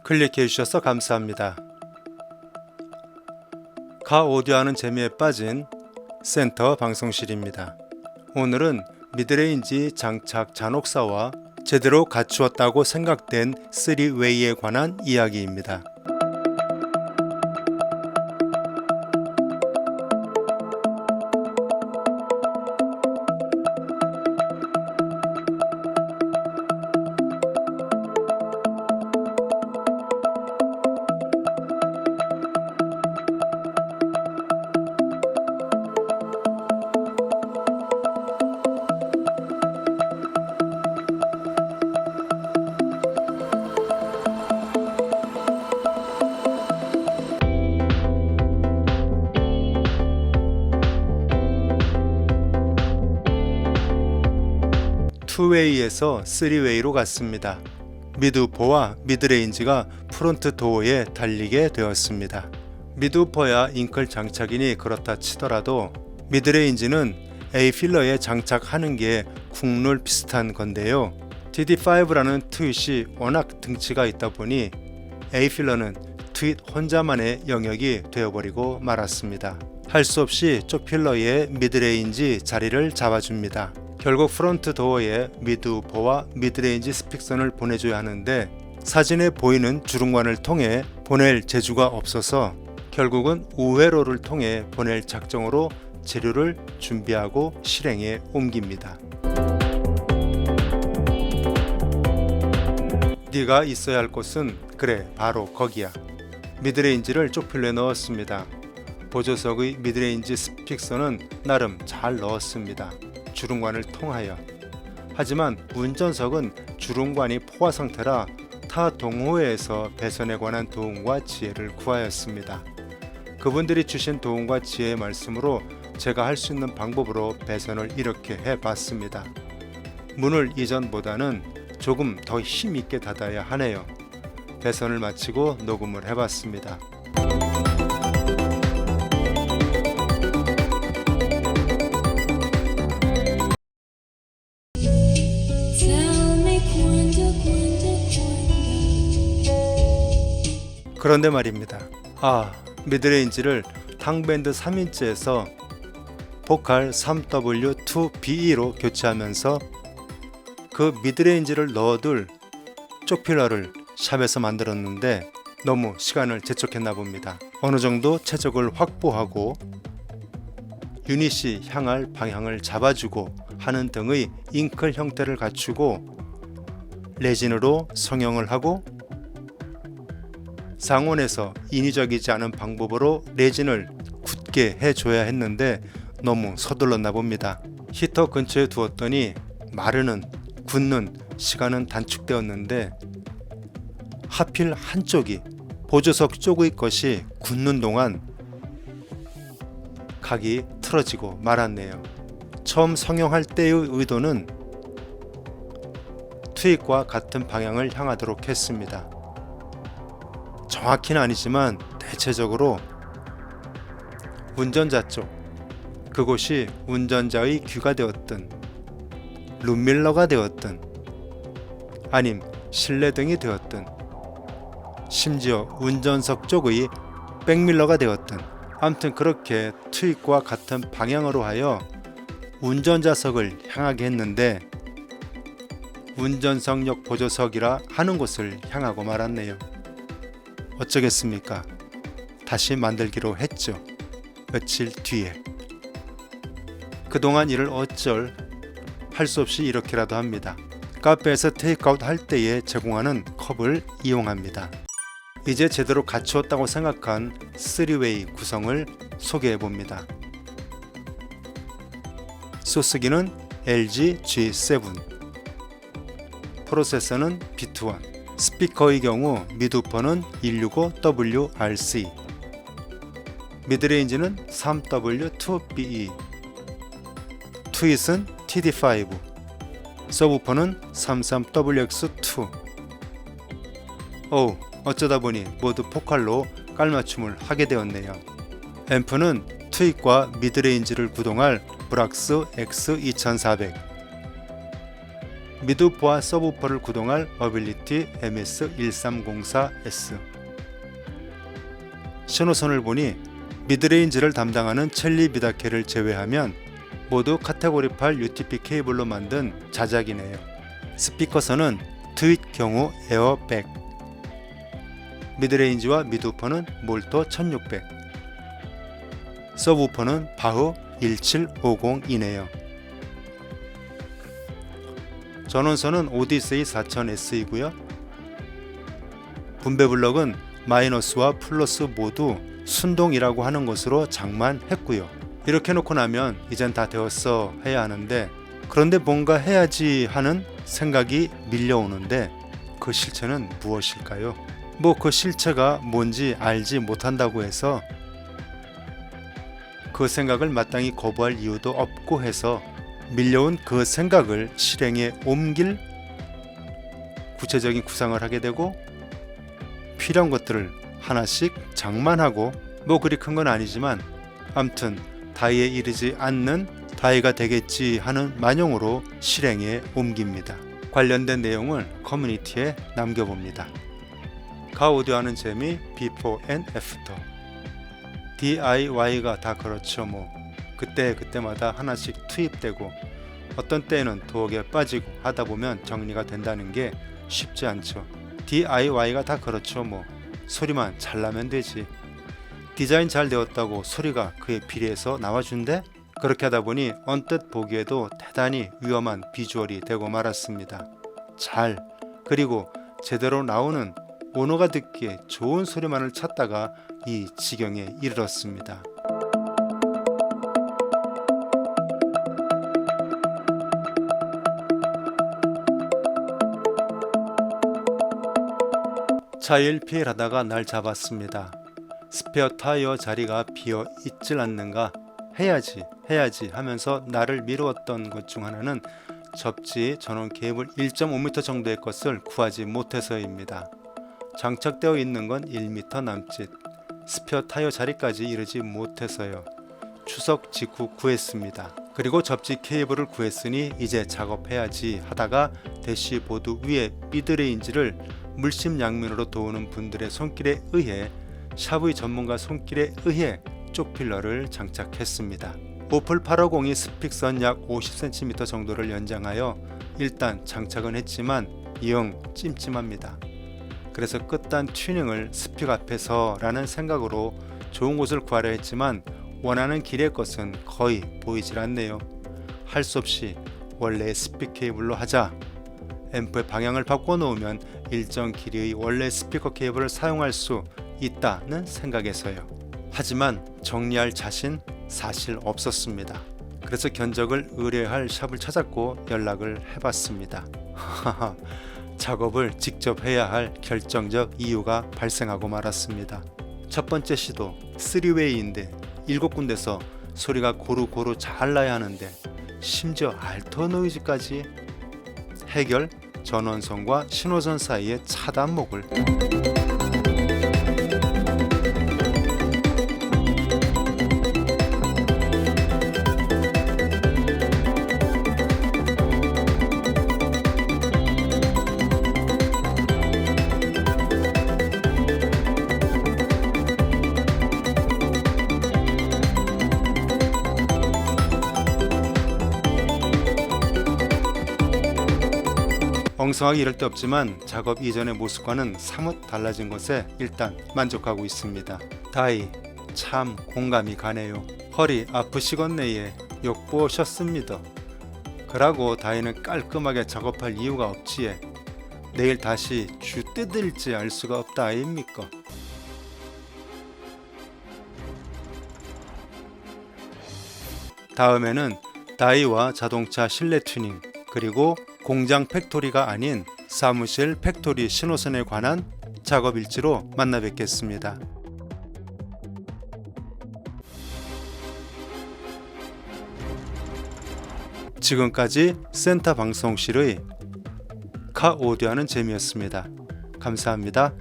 클릭해 주셔서 감사합니다. 가 오디오하는 재미에 빠진 센터 방송실입니다. 오늘은 미드레인지 장착 잔혹사와 제대로 갖추었다고 생각된 3웨이에 관한 이야기입니다. 투웨이에서 3웨이로 갔습니다. 미드우퍼와 미드레인지가 프론트 도어에 달리게 되었습니다. 미드우퍼야 잉클 장착이니 그렇다 치더라도 미드레인지는 A 필러에 장착하는 게 국룰 비슷한 건데요. DD5라는 트윗이 워낙 등치가 있다 보니 A 필러는 트윗 혼자만의 영역이 되어버리고 말았습니다. 할 수 없이 쪽 필러에 미드레인지 자리를 잡아줍니다. 결국 프론트 도어에 미드우퍼와 미드레인지 스픽선을 보내줘야 하는데 사진에 보이는 주름관을 통해 보낼 재주가 없어서 결국은 우회로를 통해 보낼 작정으로 재료를 준비하고 실행에 옮깁니다. 네가 있어야 할 곳은 그래 바로 거기야. 미드레인지를 쪽필러에 넣었습니다. 보조석의 미드레인지 스픽선은 나름 잘 넣었습니다. 주름관을 통하여. 하지만 운전석은 주름관이 포화 상태라 타 동호회에서 배선에 관한 도움과 지혜를 구하였습니다. 그분들이 주신 도움과 지혜의 말씀으로 제가 할 수 있는 방법으로 배선을 이렇게 해봤습니다. 문을 이전보다는 조금 더 힘있게 닫아야 하네요. 배선을 마치고 녹음을 해봤습니다. 그런데 말입니다. 미드레인지를 탕밴드 3인치에서 보컬 3W2BE로 교체하면서 그 미드레인지를 넣어둘 쪽필러를 샵에서 만들었는데 너무 시간을 재촉했나 봅니다. 어느 정도 최적을 확보하고 유닛이 향할 방향을 잡아주고 하는 등의 잉클 형태를 갖추고 레진으로 성형을 하고 상온에서 인위적이지 않은 방법으로 레진을 굳게 해줘야 했는데 너무 서둘렀나 봅니다. 히터 근처에 두었더니 마르는, 굳는 시간은 단축되었는데 하필 한쪽이 보조석 쪽의 것이 굳는 동안 각이 틀어지고 말았네요. 처음 성형할 때의 의도는 트윗과 같은 방향을 향하도록 했습니다. 정확히는 아니지만 대체적으로 운전자 쪽, 그곳이 운전자의 귀가 되었든 룸밀러가 되었든 아님 실내등이 되었든 심지어 운전석 쪽의 백밀러가 되었든 아무튼 그렇게 트윗과 같은 방향으로 하여 운전자석을 향하게 했는데 운전석역 보조석이라 하는 곳을 향하고 말았네요. 어쩌겠습니까? 다시 만들기로 했죠. 며칠 뒤에. 그동안 이를 어쩔 할 수 없이 이렇게라도 합니다. 카페에서 테이크아웃 할 때에 제공하는 컵을 이용합니다. 이제 제대로 갖추었다고 생각한 3웨이 구성을 소개해 봅니다. 소스기는 LG G7, 프로세서는 비트1, 스피커의 경우 미드우퍼는 165WRC, 미드레인지는 3W2BE, 트윗은 TD5, 서브우퍼는 33WX2. 어쩌다 보니 모두 포칼로 깔맞춤을 하게 되었네요. 앰프는 트윗과 미드레인지를 구동할 브락스 X2400, 미드우퍼와 서브우퍼를 구동할 어빌리티 MS1304S. 신호선을 보니 미드레인지를 담당하는 첼리 비다케를 제외하면 모두 카테고리 8 UTP 케이블로 만든 자작이네요. 스피커선은 트윗 경우 에어백. 미드레인지와 미드우퍼는 몰토 1600. 서브우퍼는 바흐 1750이네요. 전원선은 오디세이 4000S이고요. 분배 블럭은 마이너스와 플러스 모두 순동이라고 하는 것으로 장만했고요. 이렇게 놓고 나면 이젠 다 되었어 해야 하는데, 그런데 뭔가 해야지 하는 생각이 밀려오는데 그 실체는 무엇일까요? 그 실체가 뭔지 알지 못한다고 해서 그 생각을 마땅히 거부할 이유도 없고 해서 밀려온 그 생각을 실행에 옮길 구체적인 구상을 하게 되고, 필요한 것들을 하나씩 장만하고, 그리 큰 건 아니지만 암튼 다이에 이르지 않는 다이가 되겠지 하는 만용으로 실행에 옮깁니다. 관련된 내용을 커뮤니티에 남겨봅니다. 가오디오하는 재미 비포 앤 애프터. DIY가 다 그렇죠. 그때마다 하나씩 투입되고 어떤 때에는 도옥에 빠지고 하다 보면 정리가 된다는 게 쉽지 않죠. DIY가 다 그렇죠. 소리만 잘 나면 되지. 디자인 잘 되었다고 소리가 그에 비례해서 나와준대? 그렇게 하다 보니 언뜻 보기에도 대단히 위험한 비주얼이 되고 말았습니다. 그리고 제대로 나오는 오너가 듣기에 좋은 소리만을 찾다가 이 지경에 이르렀습니다. 차일 피해하다가 날 잡았습니다. 스페어 타이어 자리가 비어 있질 않는가, 해야지 하면서 나를 미루었던 것 중 하나는 접지 전원 케이블 1.5m 정도의 것을 구하지 못해서입니다. 장착되어 있는 건 1m 남짓, 스페어 타이어 자리까지 이르지 못해서요. 추석 직후 구했습니다. 그리고 접지 케이블을 구했으니 이제 작업해야지 하다가 대시보드 위에 미드레인지를 물심양면으로 도우는 분들의 손길에 의해, 샤브의 전문가 손길에 의해 쪽필러를 장착했습니다. 오플 850이 스픽선 약 50cm 정도를 연장하여 일단 장착은 했지만 영 찜찜합니다. 그래서 끝단 튜닝을 스픽 앞에서 라는 생각으로 좋은 곳을 구하려 했지만 원하는 길의 것은 거의 보이질 않네요. 할 수 없이 원래의 스픽 케이블로 하자. 앰프의 방향을 바꿔놓으면 일정 길이의 원래 스피커 케이블을 사용할 수 있다는 생각에서요. 하지만 정리할 자신 사실 없었습니다. 그래서 견적을 의뢰할 샵을 찾았고 연락을 해봤습니다. 작업을 직접 해야 할 결정적 이유가 발생하고 말았습니다. 첫 번째 시도 3웨이인데 7군데서 소리가 고루고루 잘 나야 하는데 심지어 알터 노이즈까지. 해결, 전원선과 신호선 사이의 차단목을. 엉성하게 이럴 데 없지만 작업 이전의 모습과는 사뭇 달라진 것에 일단 만족하고 있습니다. 다이 참 공감이 가네요. 허리 아프시겠네에 욕보셨습니다. 그러고 다이는 깔끔하게 작업할 이유가 없지에 내일 다시 주 뜯을지 알 수가 없다 아닙니까? 다음에는 다이와 자동차 실내 튜닝, 그리고 공장 팩토리가 아닌 사무실 팩토리 신호선에 관한 작업 일지로 만나 뵙겠습니다. 지금까지 센터 방송실의 가오디오하는 재미였습니다. 감사합니다.